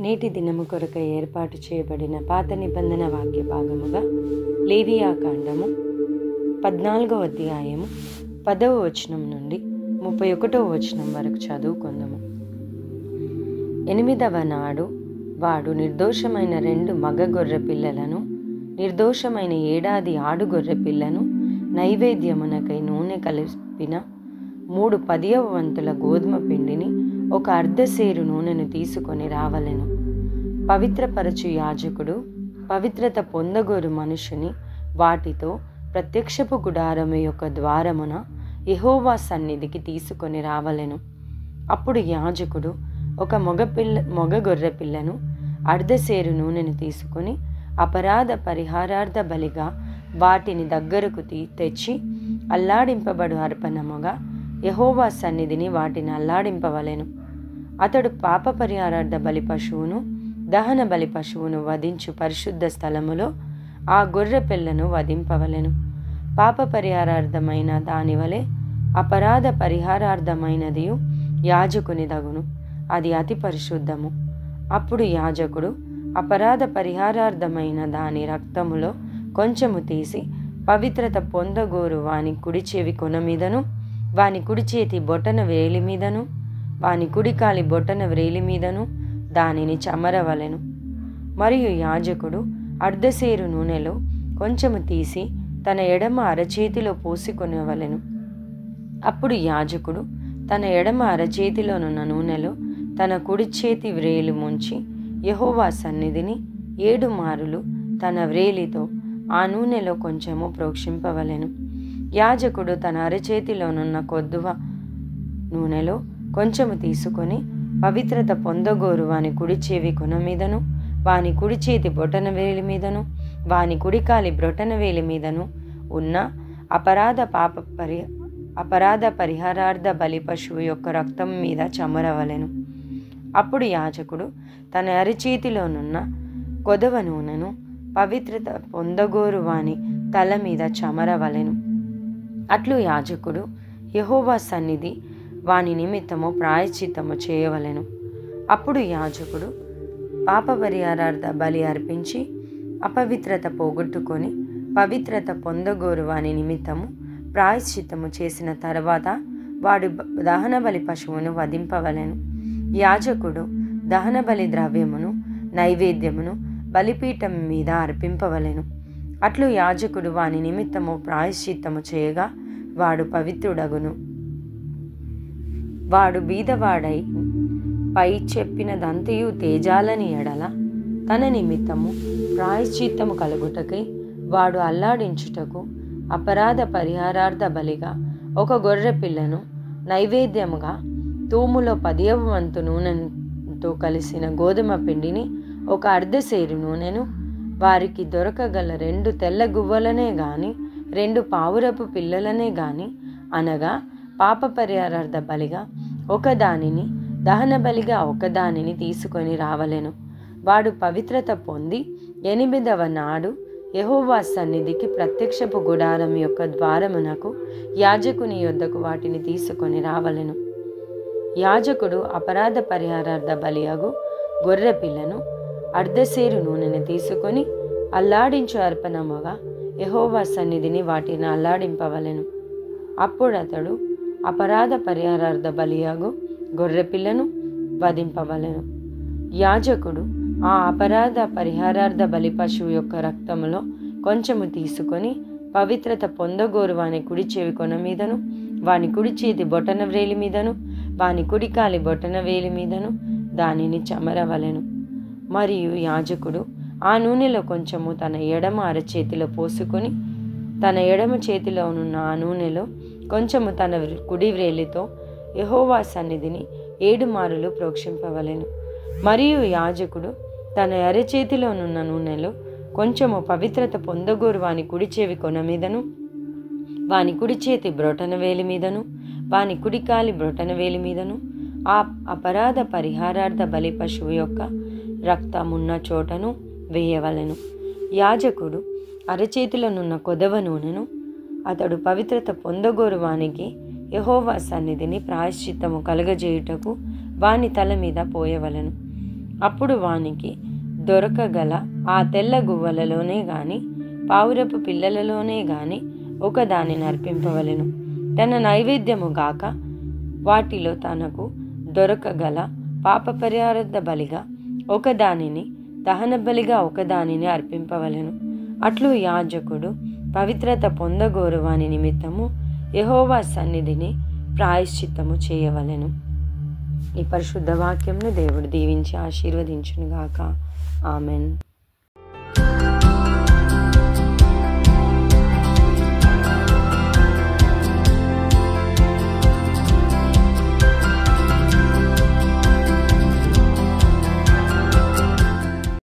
నేటి దినము కొరకై ఏర్పాటు చేయబడిన పాత నిబంధన వాక్య భాగముగా లేవియాకాండము 14వ అధ్యాయము 10వ వచనం నుండి 31వ వచనం వరకు చదువుకుందాము. 8వ నాడు వాడు నిర్దోషమైన 2 మగ గొర్రె పిల్లలను, నిర్దోషమైన 7 ఆడు గొర్రె పిల్లను, నైవేద్యమునకై నూనె కలిపిన 3 10వ వంతుల గోధుమ పిండిని, 1 అర్ధసేరు నూనెను తీసుకొని రావలెను. పవిత్రపరచు యాజకుడు పవిత్రత పొందగోరు మనుషుని వాటితో ప్రత్యక్షపు గుడారము యొక్క ద్వారమున యెహోవా సన్నిధికి తీసుకొని రావలెను. అప్పుడు యాజకుడు 1 మగ గొర్రె పిల్లను, అర్ధసేరు నూనెను తీసుకొని అపరాధ పరిహారార్థ బలిగా వాటిని దగ్గరకు తెచ్చి అల్లాడింపబడు అర్పణముగా యెహోవా సన్నిధిని వాటిని అల్లాడింపవలెను. అతడు పాప పరిహారార్థ బలి పశువును, దహన బలి పశువును వధించు పరిశుద్ధ స్థలములో ఆ గొర్రె పిల్లను వధింపవలెను. పాప పరిహారార్థమైన దాని వలె అపరాధ పరిహారార్థమైనదియు యాజకుని దగును, అది అతి పరిశుద్ధము. అప్పుడు యాజకుడు అపరాధ పరిహారార్థమైన దాని రక్తములో కొంచెము తీసి పవిత్రత పొందగోరు వాని కుడి చెవి కొన మీదను, వాని కుడి చేతి బొటన వేలి మీదను, వాని కుడికాలి బొటన వ్రేలి మీదను దానిని చమరవలెను. మరియు యాజకుడు అర్ధసేరు నూనెలో కొంచెము తీసి తన ఎడమ అరచేతిలో పోసుకొనవలెను. అప్పుడు యాజకుడు తన ఎడమ అరచేతిలోనున్న నూనెలో తన కుడి చేతి వ్రేలు ముంచి యెహోవా సన్నిధిని 7 మారులు తన వ్రేలితో ఆ నూనెలో కొంచెము ప్రోక్షింపవలెను. యాజకుడు తన అరచేతిలోనున్న కొద్దువ నూనెలో కొంచెము తీసుకొని పవిత్రత పొందగోరు వాని కుడి చెవి కొన మీదను, వాని కుడి చేతి బొటన వేలి మీదను, వాని కుడికాలి బ్రొటన వేలి మీదను ఉన్న అపరాధ పరిహారార్థ బలి పశువు యొక్క రక్తం మీద చమరవలెను. అప్పుడు యాజకుడు తన అరచేతిలోనున్న కొదవ నూనెను పవిత్రత పొందగోరు వాని తల మీద చమరవలెను. అట్లు యాజకుడు యెహోవా సన్నిధి వాని నిమిత్తము ప్రాయశ్చిత్తము చేయవలెను. అప్పుడు యాజకుడు పాప పరిహారార్థ బలి అర్పించి అపవిత్రత పోగొట్టుకొని పవిత్రత పొందగోరు వాని నిమిత్తము ప్రాయశ్చిత్తము చేసిన తర్వాత వాడు దహన బలి పశువును వధింపవలెను. యాజకుడు దహన బలి ద్రవ్యమును నైవేద్యమును బలిపీఠం మీద అర్పింపవలెను. అట్లు యాజకుడు వాని నిమిత్తము ప్రాయశ్చిత్తము చేయగా వాడు పవిత్రుడగును. వాడు బీదవాడై పై చెప్పినదంతయు తేజాలని ఎడల తన నిమిత్తము ప్రాయశ్చిత్తము కలుగుటకై వాడు అల్లాడించుటకు అపరాధ పరిహారార్థ బలిగా 1 గొర్రె పిల్లను, నైవేద్యముగా తూములో 10వ వంతు నూనెతో కలిసిన గోధుమ పిండిని, 1 అర్ధసేరు నూనెను, వారికి దొరకగల 2 తెల్ల గువ్వలనే గాని 2 పావురపు పిల్లలనే గాని అనగా పాప పరిహారార్థ బలిగా 1 దానిని, దహన బలిగా 1 దానిని తీసుకొని రావలెను. వాడు పవిత్రత పొంది 8వ నాడు యెహోవా సన్నిధికి ప్రత్యక్షపు గుడారం యొక్క ద్వారమునకు యాజకుని యొద్దకు వాటిని తీసుకొని రావలెను. యాజకుడు అపరాధ పరిహారార్థ బలియగు గొర్రె పిల్లను, అర్ధసేరు నూనెను తీసుకొని అల్లాడించు అర్పణముగా యెహోవా సన్నిధిని వాటిని అల్లాడింపవలెను. అప్పుడు అతడు అపరాధ పరిహారార్థ బలియగు గొర్రె పిల్లను వధింపవలెను. యాజకుడు ఆ అపరాధ పరిహారార్థ బలి పశువు యొక్క రక్తములో కొంచెము తీసుకొని పవిత్రత పొందగోరు వాని కుడి చెవి కొన మీదను, వాని కుడి చేతి బొటన వ్రేలి మీదను, వాని కుడికాలి బొటన వేలి మీదను దానిని చమరవలెను. మరియు యాజకుడు ఆ నూనెలో కొంచెము తన ఎడమ అరచేతిలో పోసుకొని తన ఎడమ చేతిలోనున్న ఆ నూనెలో కొంచెము తన కుడి వ్రేలితో యెహోవా సన్నిధిని 7 మారులు ప్రోక్షింపవలెను. మరియు యాజకుడు తన అరచేతిలోనున్న నూనెలో కొంచెము పవిత్రత పొందగోరు వాని కుడి చెవి కొన మీదను, వాని కుడి చేతి బ్రొటన వేలి మీదను, వాని కుడికాలి బ్రొటన వేలి మీదను ఆ అపరాధ పరిహారార్థ బలి పశువు యొక్క రక్తమున్న చోటను వేయవలెను. యాజకుడు అరచేతిలోనున్న కొదవ నూనెను అతడు పవిత్రత పొందగోరు వానికి యెహోవా సన్నిధిని ప్రాయశ్చిత్తము కలగజేయుటకు వాని తల మీద పోయవలెను. అప్పుడు వానికి దొరకగల ఆ తెల్ల గువ్వలలోనే గాని పావురపు పిల్లలలోనే గాని ఒకదానిని అర్పింపవలెను. తన నైవేద్యము గాక వాటిలో తనకు దొరకగల పాప పరిహారార్థ బలిగా ఒకదానిని, దహన బలిగా ఒకదానిని అర్పింపవలెను. అట్లు యాజకుడు పవిత్రత పొందగోరు వాని నిమిత్తము యెహోవా సన్నిధిని ప్రాయశ్చిత్తము చేయవలెను. ఈ పరిశుద్ధ వాక్యంను దేవుడు దీవించి ఆశీర్వదించునుగాక. ఆమెన్.